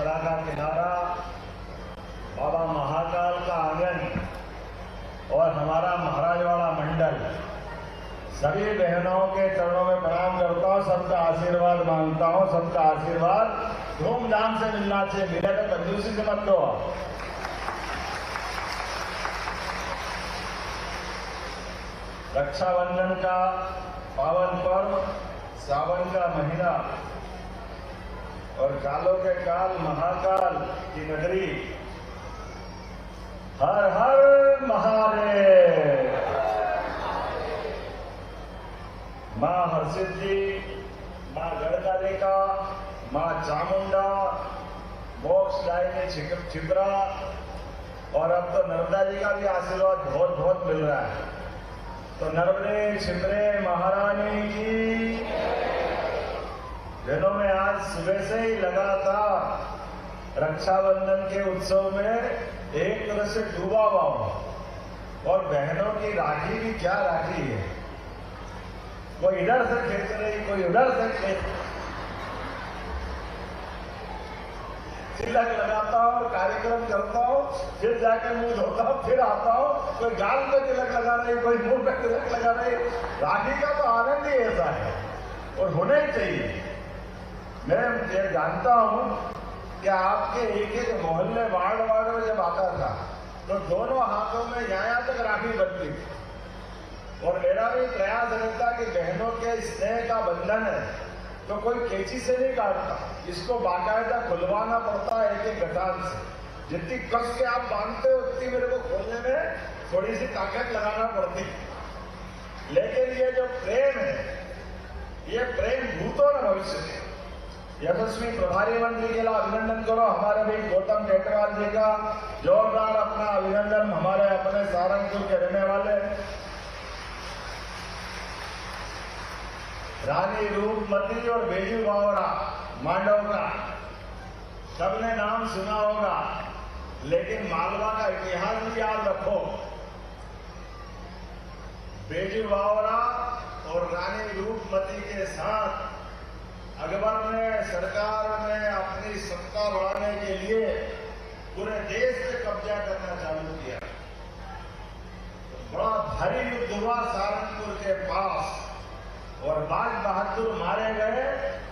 क्षिप्रा का किनारा, बाबा महाकाल का आंगन और हमारा महाराजवाड़ा मंडल, सभी बहनों के चरणों में प्रणाम करता हूँ, सबका आशीर्वाद मांगता हूँ। सबका आशीर्वाद धूमधाम से मिलना चाहिए, मिले तो कंजूसी से मत दो। रक्षाबंधन का पावन पर्व, सावन का महीना और कालों के काल महाकाल की नगरी, हर हर महादेव। मां हरसिद्धि, मां गढ़कालिका, मां चामुंडा, मोक्षदायिनी क्षिप्रा और अब तो नर्मदा जी का भी आशीर्वाद बहुत बहुत मिल रहा है। तो नर्मदे क्षिप्रे महारानी की। दिनों में आज सुबह से ही लगातार रक्षाबंधन के उत्सव में एक तरह से डूबा हुआ हूं। और बहनों की राखी भी क्या राखी है, कोई इधर से खींच रही, कोई उधर से खींच। तिलक लगाता हूँ, कार्यक्रम करता हूँ, फिर जाकर मुंह धोता हूँ, फिर आता हूँ, कोई गाल पे तिलक लगा रही, कोई मुंह पे तिलक लगा रही। राखी का तो आनंद ही ऐसा है और होना ही चाहिए। मैं ये जानता हूँ कि आपके एक एक मोहल्ले वार्ड में जब आता था तो दोनों हाथों में यहाँ तक राखी बनती थी। और मेरा भी प्रयास रहता कि बहनों के स्नेह का बंधन है तो कोई कैंची से नहीं काटता, इसको बाकायदा खुलवाना पड़ता है एक एक गठान से। जितनी कस के आप बांधते हो उतनी मेरे को खोलने में थोड़ी सी ताकत लगाना पड़ती। लेकिन ये जो प्रेम है, ये प्रेम भूतो न भविष्य में। यशस्वी प्रभारी मंत्री के लिए अभिनंदन करो हमारे भाई गौतम टेटवाल जी का, जोरदार अपना अभिनंदन। हमारे अपने सहारनपुर के रहने वाले रानी रूपमती और बेजू बावरा मांडव का सबने नाम सुना होगा, लेकिन मालवा का इतिहास भी याद रखो। बेजू बावरा और रानी रूपमती के साथ अकबर ने सरकार में अपनी सत्ता बढ़ाने के लिए पूरे देश पे कब्जा करना चालू किया। बड़ा भारी युद्ध हुआ सहारनपुर के पास और बाज बहादुर मारे गए।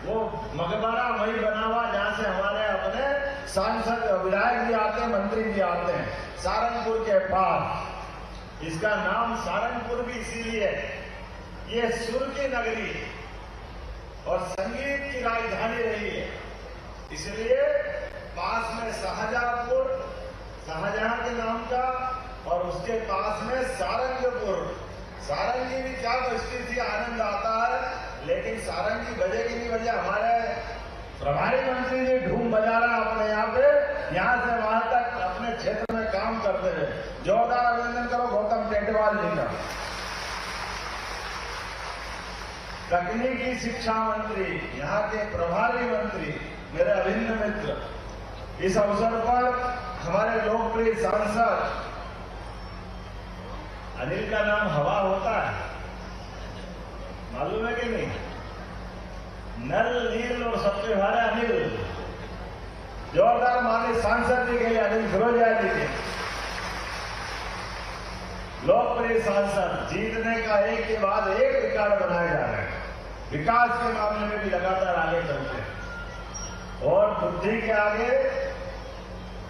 वो मकबरा वही बना हुआ जहां से हमारे अपने सांसद विधायक भी आते हैं, मंत्री भी आते हैं, सहारनपुर के पास। इसका नाम सहारनपुर भी इसीलिए, ये सुर की नगरी और संगीत की राजधानी रही है, इसलिए पास में शाहजहांपुर, शाहजहां के नाम का, और उसके पास में सारंगपुर। सारंगी भी क्या बजती थी, आनंद आता है। लेकिन सारंगी बजेगी नहीं बजे, हमारे प्रभारी मंत्री जी धूम बजा रहा है अपने यहाँ पे, यहाँ से वहां तक अपने क्षेत्र में काम करते हुए। जोरदार अभिनंदन करो गौतम टेटवाल जी का। तकनीकी शिक्षा मंत्री, यहाँ के प्रभारी मंत्री, मेरे अभिन्न मित्र। इस अवसर पर हमारे लोकप्रिय सांसद अनिल का नाम हवा होता है, मालूम है कि नहीं? नल, नील और सबसे भारे अनिल। जोरदार माननीय सांसद जी के लिए, अनिल फिरोजिया जी के लोकप्रिय सांसद, जीतने का एक के बाद एक रिकॉर्ड बनाए जा रहे हैं। विकास के मामले में भी लगातार आगे चलते हैं और बुद्धि के आगे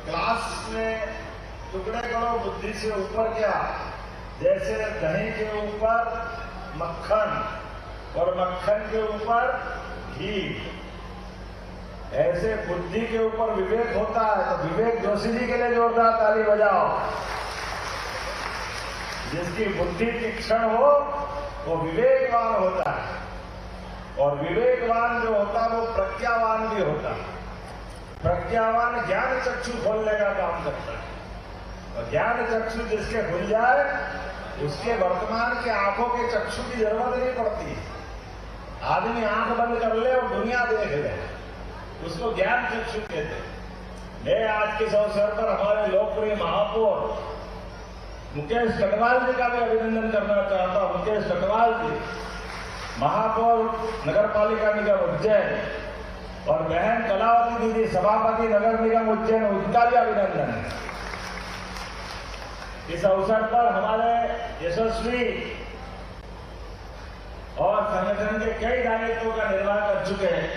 क्लास में टुकड़े करो, बुद्धि से ऊपर क्या। जैसे दही के ऊपर मक्खन और मक्खन के ऊपर घी, ऐसे बुद्धि के ऊपर विवेक होता है। तो विवेक जोशी जी के लिए जोरदार ताली बजाओ। जिसकी बुद्धि तीक्ष्ण हो वो विवेकवान होता है, और विवेकवान जो होता है वो प्रज्ञावान भी होता है। प्रज्ञावान ज्ञान चक्षु खोलने का काम करता है, और ज्ञान चक्षु जिसके खुल जाए उसके वर्तमान के आंखों के चक्षु की जरूरत नहीं पड़ती। आदमी आंख बंद कर ले और दुनिया देख ले, उसको ज्ञान चक्षु कहते हैं। मैं आज के अवसर पर हमारे लोकप्रिय महापौर मुकेश कटवाल जी का भी अभिनंदन करना चाहता हूं। मुकेश कटवाल जी, महापौर नगर पालिका निगम उज्जैन, और बहन कलावती दीदी सभापति नगर निगम उज्जैन, उनका भी अभिनंदन है। इस अवसर पर हमारे यशस्वी और संगठन के कई दायित्वों का निर्वाह कर चुके हैं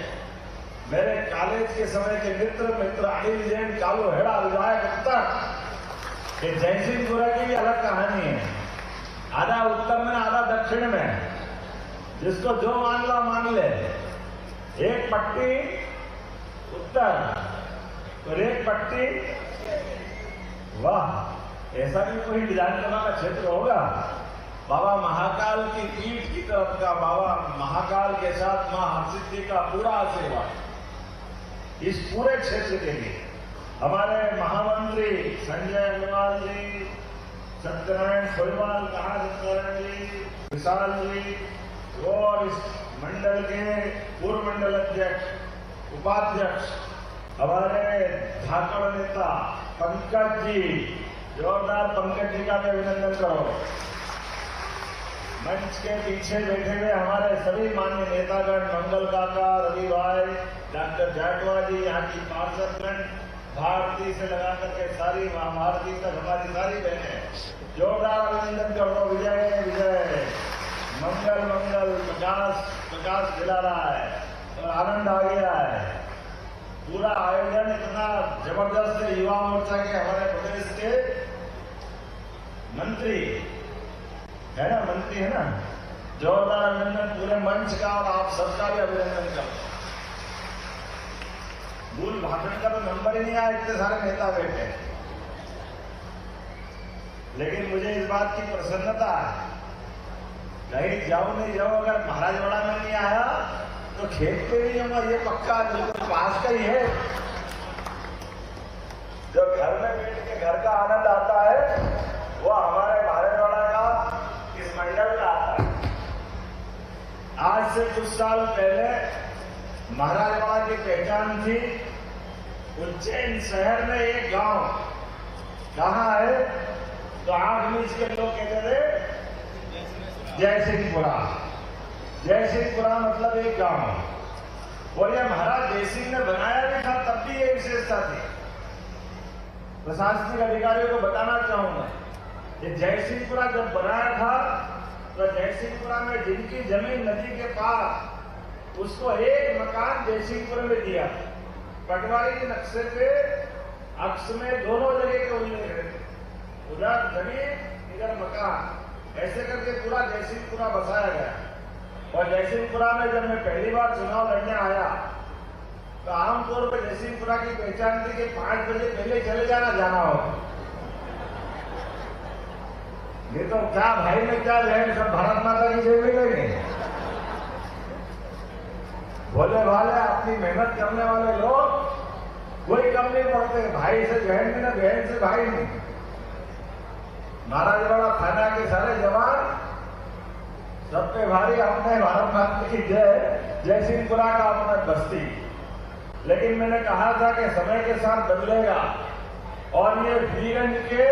मेरे कॉलेज के समय के मित्र अनिल जैन, कालू हेड़ा, विधायक उत्तर के जयसिंहपुरा की भी अलग कहानी है। आधा उत्तर में आधा दक्षिण में, जिसको जो मान लो मान ले। एक पट्टी उत्तर और एक पट्टी, वाह, ऐसा भी कोई विधानसभा का क्षेत्र होगा। बाबा महाकाल की पीठ की तरफ का, बाबा महाकाल के साथ मां हरसिद्धि का पूरा आशीर्वाद इस पूरे क्षेत्र के लिए। हमारे महामंत्री संजय अग्रवाल जी, सत्यनारायण सोलवाल, कहा सत्यनारायण जी, विशाल जी, और इस मंडल के पूर्व मंडल अध्यक्ष, उपाध्यक्ष, हमारे धाकड़ नेता पंकज जी, जोरदार पंकज जी का भी अभिनंदन करो। मंच के पीछे बैठे हुए हमारे सभी मान्य नेतागण, मंगल काका, रवि भाई, डॉक्टर जाटवा जी, यहाँ की पार्षदगण, भारती से लगा करके सारी महाभारती तक हमारी सारी बहनें, जोरदार अभिनंदन करो। विजय विजय, मंगल मंगल, प्रकाश दिला रहा है और आनंद आ गया है। पूरा आयोजन इतना जबरदस्त है। युवा मोर्चा के हमारे प्रदेश के मंत्री है ना, मंत्री है ना, जोरदार अभिनंदन पूरे मंच का, और आप सबका भी अभिनंदन करो। मूल भाषण का तो नंबर ही नहीं आया, इतने सारे नेता बैठे। लेकिन मुझे इस बात की प्रसन्नता है, कहीं जाऊं नहीं जाऊं, अगर महाराजवाड़ा में नहीं आया तो खेत पे नहीं होगा, ये पक्का बिल्कुल पास का ही है। जो घर में बैठ के घर का आनंद आता है वो हमारे महाराजवाड़ा का, इस मंडल का आता है। आज से कुछ साल पहले महाराजवाड़ा की पहचान थी उज्जैन शहर में एक गांव। कहाँ है? तो 8 मीच के लोग कहते थे जयसिंहपुरा। जयसिंहपुरा मतलब एक गांव। और यह महाराज जयसिंह ने बनाया भी था, तब भी ये विशेषता थी। प्रशासनिक अधिकारियों को बताना चाहूंगा, ये जयसिंहपुरा जब बनाया था तो जयसिंहपुरा में जिनकी जमीन नदी के पास, उसको एक मकान जयसिंहपुर में दिया। पटवारी के नक्शे पे अक्ष में दोनों जगह के उल्लेख है, उधर जमीन इधर मकान, ऐसे करके पूरा जयसिंहपुरा बसाया गया। और जयसिंहपुरा में जब मैं पहली बार चुनाव लड़ने आया तो आमतौर पर जयसिंहपुरा की पहचान थी कि 5 बजे पहले चले जाना हो। ये तो क्या भाई में क्या है, सब भारत माता की जय मिलेंगे। भोले भाले अपनी मेहनत करने वाले लोग कोई कम नहीं पड़ते। भाई से बहन नहीं, ना बहन से भाई नहीं। महाराजवाड़ा थाना के सारे जवान सब पे भारी अपने भारत माता की जय। जयसिंहपुरा का अपना बस्ती। लेकिन मैंने कहा था कि समय के साथ बदलेगा और ये फ्रीगंज के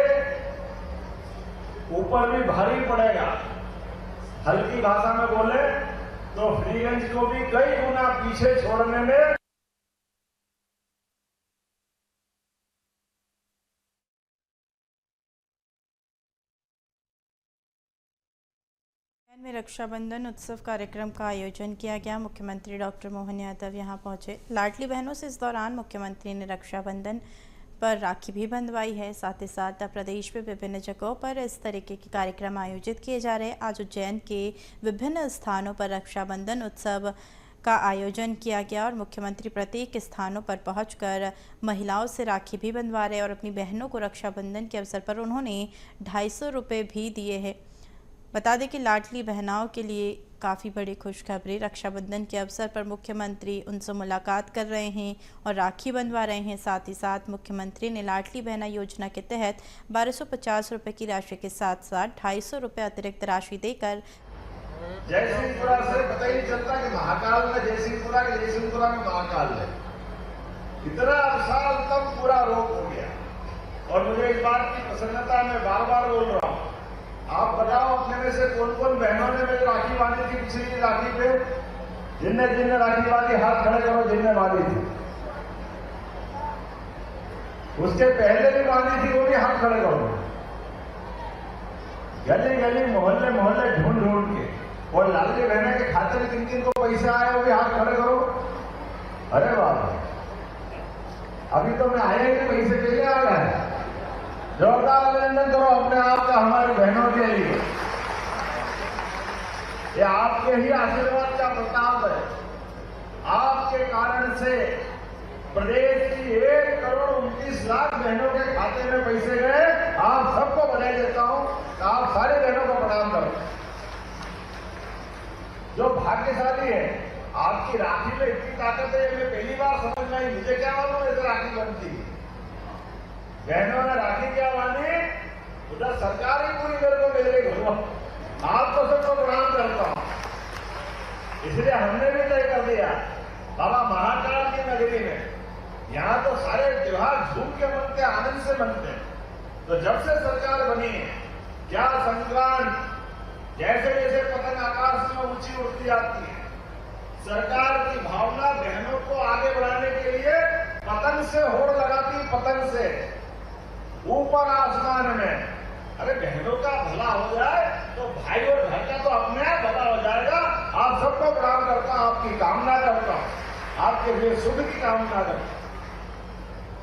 ऊपर भी भारी पड़ेगा। हल्की भाषा में बोले तो फ्रीगंज को भी कई गुना पीछे छोड़ने में में रक्षाबंधन उत्सव कार्यक्रम का आयोजन किया गया। मुख्यमंत्री डॉक्टर मोहन यादव यहां पहुंचे। लाडली बहनों से इस दौरान मुख्यमंत्री ने रक्षाबंधन पर राखी भी बंधवाई है। साथ ही साथ प्रदेश में विभिन्न जगहों पर इस तरीके के कार्यक्रम आयोजित किए जा रहे हैं। आज उज्जैन के विभिन्न स्थानों पर रक्षाबंधन उत्सव का आयोजन किया गया और मुख्यमंत्री प्रत्येक स्थानों पर पहुंचकर महिलाओं से राखी भी बंधवा रहे और अपनी बहनों को रक्षाबंधन के अवसर पर उन्होंने 250 रुपये भी दिए हैं। बता दें कि लाडली बहनाओं के लिए काफ़ी बड़ी खुशखबरी। रक्षाबंधन के अवसर पर मुख्यमंत्री उनसे मुलाकात कर रहे हैं और राखी बंधवा रहे हैं। साथ ही साथ मुख्यमंत्री ने लाडली बहना योजना के तहत 1250 रुपये की राशि के साथ साथ 250 रुपये अतिरिक्त राशि देकर जयसिंहपुरा से पता ही नहीं चलता कि महाकाल में जयसिंहपुरा के जयसिंहपुरा में महाकाल है। इतना साल तब पूरा रोक हो गया और मुझे इस बात की प्रसन्नता मैं बार बार बोल रहा हूँ। आप बताओ अपने में से कौन कौन बहनों ने मेरी राखी बांधी थी पिछली राखी पे? जिनने जिनने राखी बांधी हाथ खड़े करो, जिनने बांधी थी। उसके पहले भी बांधी थी, वो भी हाथ खड़े करो। गली गली मोहल्ले मोहल्ले ढूंढ ढूंढ के, और लाडली बहने के खाते में किन किन को पैसे आए वो भी हाथ खड़े करो। अरे बाप, अभी तो मैं आया ही पैसे के लिए आ गया। जोरदार अभिनंदन करो अपने आप का हमारी बहनों के लिए। ये आपके ही आशीर्वाद का प्रताप है। आपके कारण से प्रदेश की 1,29,00,000 बहनों के खाते में पैसे गए। आप सबको बधाई देता हूं, आप सारे बहनों को प्रणाम करो। जो भाग्यशाली है, आपकी राखी में इतनी ताकत है, मैं पहली बार समझ में आई। मुझे क्या मालूम ऐसे राखी बनती है। बहनों ने राखी क्या बांधी, उधर सरकार ही पूरी मेरे को मिल गई। आप तो सबको प्रणाम करता हूं। इसलिए हमने भी तय कर दिया, बाबा महाकाल की नगरी में यहां तो सारे त्योहार झूम के मनते, आनंद से मनते हैं। तो जब से सरकार बनी है, क्या संक्रांत जैसे जैसे पतंग आकाश में ऊंची उठती जाती है, सरकार की भावना बहनों को आगे बढ़ाने के लिए पतंग से होड़ लगाती, पतंग से ऊपर आसमान में। अरे बहनों का भला हो जाए तो भाई और घर का तो अपने आप भला हो जाएगा। आप सबको प्रणाम करता हूं, आपकी कामना करता हूं, आपके लिए सुख की कामना करता हूं।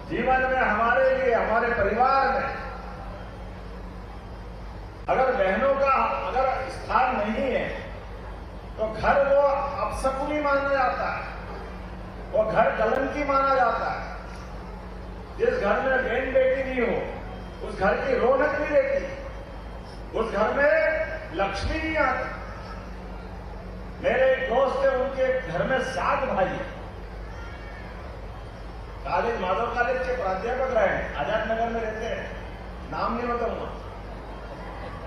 जीवन में हमारे लिए, हमारे परिवार में अगर बहनों का अगर स्थान नहीं है तो घर वो अपशकुनी माना जाता है, वो घर कलंकी माना जाता है। जिस घर में बहन बेटी नहीं हो, उस घर की रौनक नहीं रहती, उस घर में लक्ष्मी नहीं आती। मेरे एक दोस्त है, उनके घर में 7 भाई, कॉलेज माधव कॉलेज के प्राध्यापक रहे, आजाद नगर में रहते हैं, नाम नहीं बताऊंगा।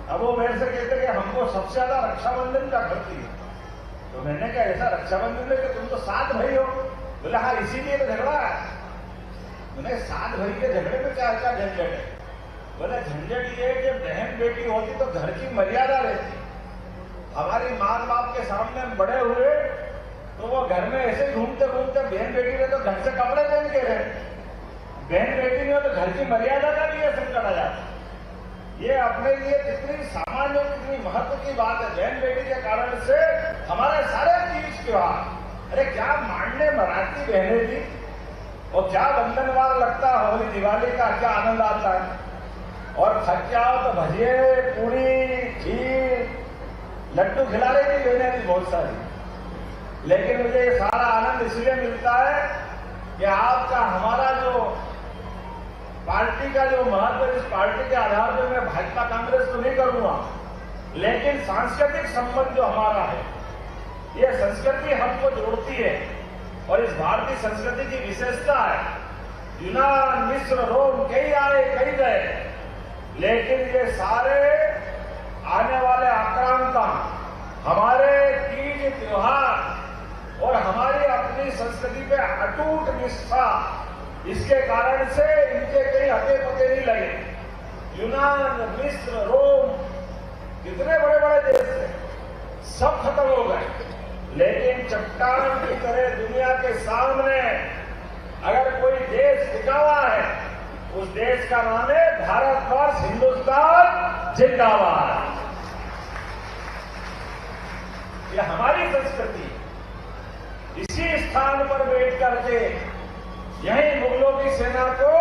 अब वो मेरे से कहते कि हमको सबसे ज्यादा रक्षाबंधन का करती है। तो मैंने कहा ऐसा रक्षाबंधन में कि तुम तो 7 भाई हो। बोले हाँ, इसीलिए तो झगड़ा है। मैंने 7 भाई के झगड़े में क्या क्या झंझट है? बोले झंझट ये कि बहन बेटी होती तो घर की मर्यादा रहती। हमारी माँ बाप के सामने हम बड़े हुए तो वो घर में ऐसे घूमते घूमते, बहन बेटी ने तो घर से कपड़े पहन के रहे, बहन बेटी ने तो घर की मर्यादा का भी संकट आ जाता। ये अपने लिए कितनी सामान्य, कितनी महत्व की बात है। बहन बेटी के कारण से हमारे सारे तीज त्योहार, अरे क्या मानने मराठी बहनें थी, और क्या बंधनवार लगता है, होली दिवाली का क्या आनंद आता है। और थक के आओ तो भजिए, पूरी, खीर, लड्डू खिला रही थी बहनें थी बहुत सारी। लेकिन मुझे ये सारा आनंद इसलिए मिलता है कि आपका, हमारा जो पार्टी का जो महत्व, इस पार्टी के आधार पर मैं भाजपा कांग्रेस तो नहीं करूंगा, लेकिन सांस्कृतिक संबंध जो हमारा है, ये संस्कृति हमको जोड़ती है। और इस भारतीय संस्कृति की विशेषता है, यूनान, मिस्र, रोम कई आए कई गए, लेकिन ये सारे आने वाले आक्रांता हमारे तीज त्योहार और हमारी अपनी संस्कृति पे अटूट निष्ठा, इसके कारण से इनके कई हते पते नहीं लगे। यूनान, मिस्र, रोम, कितने बड़े बड़े देश थे, सब खत्म हो गए। लेकिन चट्टान की तरह दुनिया के सामने अगर कोई देश टिका हुआ है, उस देश का नाम है भारतवर्ष, हिंदुस्तान जिंदाबाद। ये हमारी संस्कृति। इसी स्थान पर बैठ करके यही मुगलों की सेना को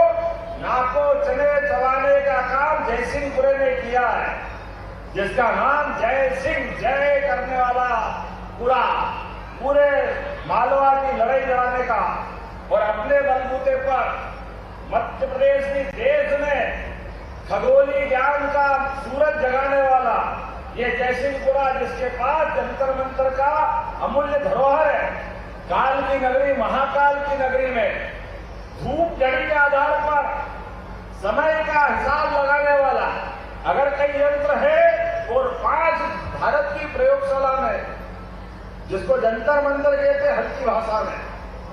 नाको चने चलाने का काम जयसिंहपुरे ने किया है, जिसका नाम जय सिंह, जय करने वाला पूरे मालवा की लड़ाई लड़ाने का, और अपने बलबूते पर मध्य प्रदेश की देश में खगोलीय ज्ञान का सूरज जगाने वाला ये जयसिंहपुरा, जिसके पास जंतर मंतर का अमूल्य धरोहर है, काल की नगरी, महाकाल की नगरी में धूप घड़ी के आधार पर समय का हिसाब लगाने वाला अगर कई यंत्र है, और 5 भारत की प्रयोगशाला में, जिसको जंतर मंतर कहते हैं हल्की भाषा में,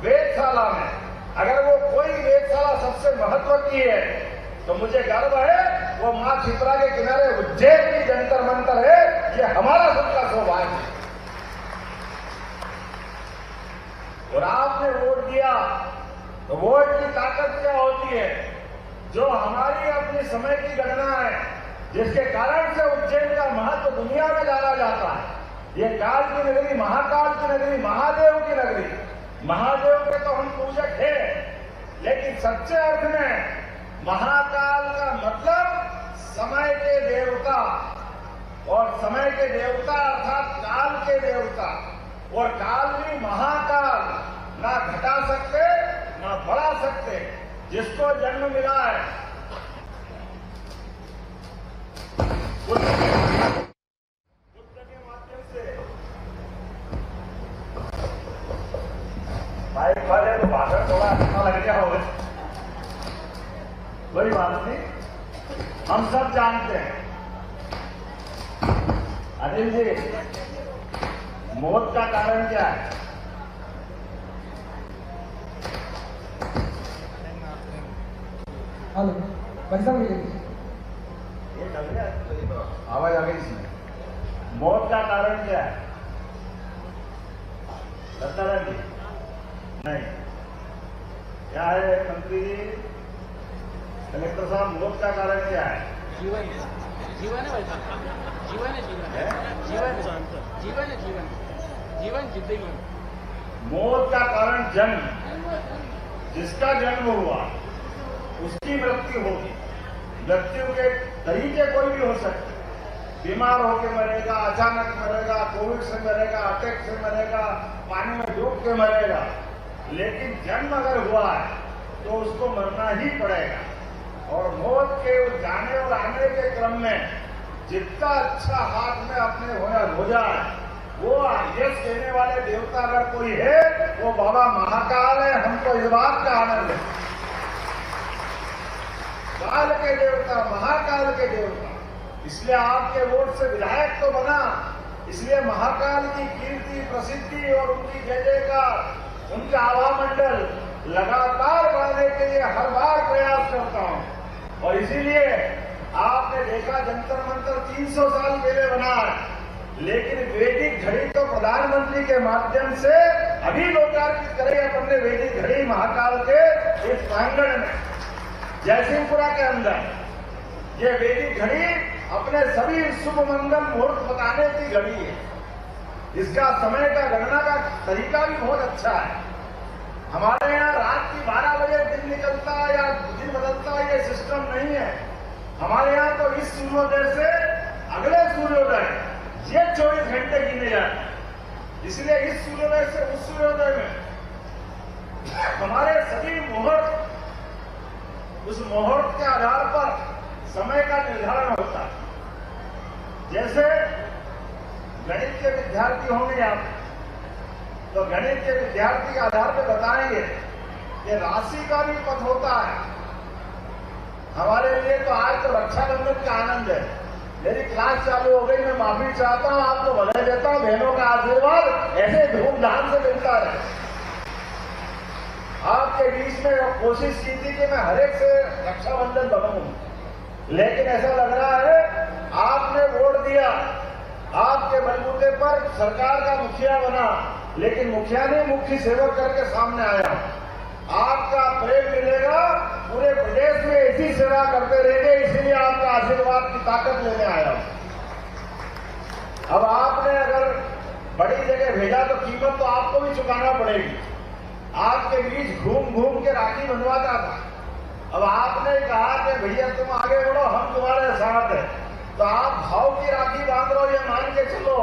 वेधशाला में, अगर वो कोई वेधशाला सबसे महत्व की है तो मुझे गर्व है वो मां क्षिप्रा के किनारे उज्जैन की जंतर मंतर है। ये हमारा सबका सौभाग्य है। आपने वोट दिया तो वोट की ताकत क्या होती है? जो हमारी अपने समय की गणना है, जिसके कारण से उज्जैन का महत्व दुनिया में जाना जाता है। ये काल की नगरी, महाकाल की नगरी, महादेव की नगरी। महादेव के तो हम पूजक हैं, लेकिन सच्चे अर्थ में महाकाल का मतलब समय के देवता, और समय के देवता अर्थात काल के देवता। और काल भी महाकाल, ना घटा सकते ना बढ़ा सकते। जिसको जन्म मिला है बुद्ध के माध्यम से, बाइक वाले तो भाषण थोड़ा अच्छा लग गया होगा, कोई बात नहीं, हम सब जानते हैं। अनिल जी, मौत का कारण क्या है? हेलो भाई साहब, आवाज आ गई इसमें। मौत का कारण क्या है? सत्ताराम जी नहीं, क्या है मंत्री जी, कलेक्टर साहब, मौत का कारण क्या है? जीवन जीवन है भाई साहब, जीवन है, जीवन है, जीवन है, जीवन है, जीवन जीवन जिंदगी। मौत का कारण जन्म, जिसका जन्म हुआ उसकी मृत्यु होगी। मृत्यु के तरीके कोई भी हो सकते, बीमार होकर मरेगा, अचानक मरेगा, कोविड से मरेगा, अटैक से मरेगा, पानी में डूब के मरेगा, लेकिन जन्म अगर हुआ है तो उसको मरना ही पड़ेगा। और मौत के जाने और आने के क्रम में जितना अच्छा हाथ में अपने हो जाए, वो यश देने वाले देवता अगर कोई है वो बाबा महाकाल है। हमको इस बात का आनंद है। काल के देवता, महाकाल के देवता, इसलिए आपके वोट से विधायक तो बना, इसलिए महाकाल की कीर्ति, प्रसिद्धि और उनकी जय जयकार, उनका आभा मंडल लगातार बढ़ाने के लिए हर बार प्रयास करता हूं। और इसीलिए आपने देखा जंतर मंतर 300 साल पहले बना है, लेकिन वैदिक घड़ी तो प्रधानमंत्री के माध्यम से अभी लोकार्पित करें अपने वैदिक घड़ी महाकाल के इस प्रांगण में, जयसिंहपुरा के अंदर। ये वैदिक घड़ी अपने सभी शुभ मंगल मुहूर्त बताने की घड़ी है। इसका समय का गणना का तरीका भी बहुत अच्छा है। हमारे यहाँ रात की 12 बजे दिन निकलता या दिन बदलता ये सिस्टम नहीं है। हमारे यहाँ तो इस सूर्योदय से अगले सूर्योदय ये 24 घंटे गिने जाते। इसलिए इस सूर्योदय से उस सूर्योदय में हमारे सभी मुहूर्त, उस मुहूर्त के आधार पर समय का निर्धारण होता है। जैसे गणित के विद्यार्थी होंगे आप, तो गणित के विद्यार्थी के आधार पर बताएंगे कि राशि का भी पथ होता है। हमारे लिए तो आज तो रक्षाबंधन का आनंद है। मेरी क्लास चालू हो गई, मैं माफी चाहता हूं, आपको बधाई देता हूं। बहनों का आशीर्वाद ऐसे धूमधाम से मिलता रहे। आपके बीच में कोशिश की थी कि मैं हर एक से रक्षाबंधन बनाऊं, लेकिन ऐसा लग रहा है आपने वोट दिया, आपके बलबूते पर सरकार का मुखिया बना, लेकिन मुखिया ने मुख्य सेवक करके सामने आया। आपका प्रेम मिलेगा, पूरे प्रदेश में ऐसी सेवा करते रहेंगे, इसीलिए आपका आशीर्वाद की ताकत लेने आया। अब आपने अगर बड़ी जगह भेजा तो कीमत तो आपको भी चुकाना पड़ेगी। आपके बीच घूम घूम के राखी बंधवाता था। अब आपने कहा कि भैया तुम आगे बढ़ो, हम तुम्हारे साथ हैं, तो आप भाव की राखी बांध रहे हो ये मान के चलो।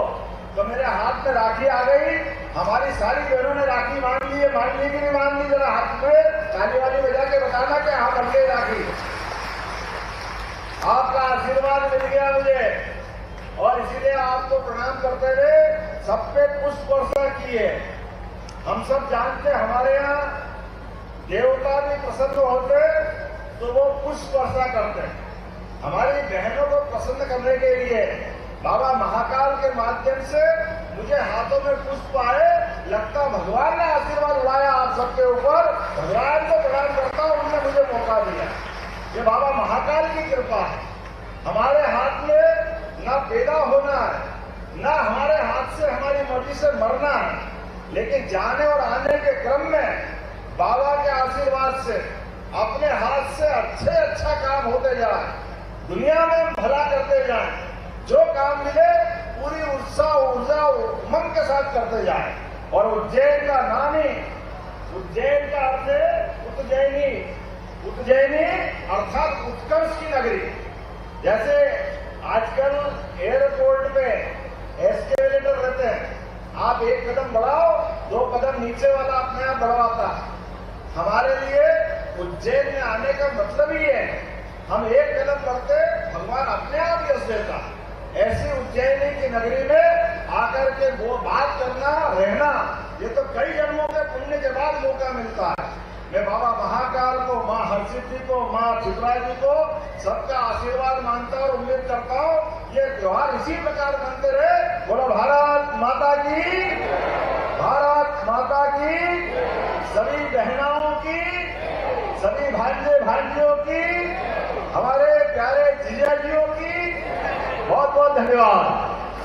तो मेरे हाथ में राखी आ गई, हमारी सारी बहनों ने राखी बांध ली है। मान ली कि नहीं मान ली? जरा हाथ में ताली वाली बजा के बताना कि हाँ बन गई राखी। आपका आशीर्वाद मिल गया मुझे, और इसीलिए आपको प्रणाम करते हुए सब पे पुष्प वर्षा की है। हम सब जानते हमारे यहाँ देवता भी प्रसन्न होते तो वो पुष्प वर्षा करते। हमारी बहनों को प्रसन्न करने के लिए बाबा महाकाल के माध्यम से मुझे हाथों में पुष्प आए, लगता भगवान ने आशीर्वाद उड़ाया आप सबके ऊपर। भगवान को प्रणाम करता हूं, उन्होंने मुझे मौका दिया। ये बाबा महाकाल की कृपा है। हमारे हाथ में ना पैदा होना है, ना हमारे हाथ से हमारी मर्जी से मरना है। लेकिन जाने और आने के क्रम में बाबा के आशीर्वाद से अपने हाथ से अच्छे अच्छा काम होते जाए, दुनिया में भला करते जाए, जो काम मिले पूरी उत्साह ऊर्जा उमंग के साथ करते जाए। और उज्जैन का नाम ही, उज्जैन का अर्थ है उज्जैनी, उज्जैनी अर्थात उत्कर्ष की नगरी। जैसे आजकल एयरपोर्ट पे एस्केलेटर रहते हैं, आप एक कदम बढ़ाओ 2 कदम नीचे वाला अपने आप बढ़वाता है। हमारे लिए उज्जैन में आने का मतलब ही है, हम एक कदम बढ़ते भगवान अपने आप यश देता। ऐसी उज्जैनी की नगरी में आकर के वो बात करना, रहना, ये तो कई जन्मों के पुण्य के बाद मौका मिलता है। मैं बाबा महाकाल को, माँ हरसिद्धि को, माँ चित्रा जी को सबका आशीर्वाद मानता और उम्मीद करता हूँ ये त्योहार इसी प्रकार मनते रहे। बोलो भारत माता की, भारत माता की, सभी बहनाओं की, सभी भांजे भांजियों की, हमारे प्यारे जीजा जियों की बहुत बहुत धन्यवाद।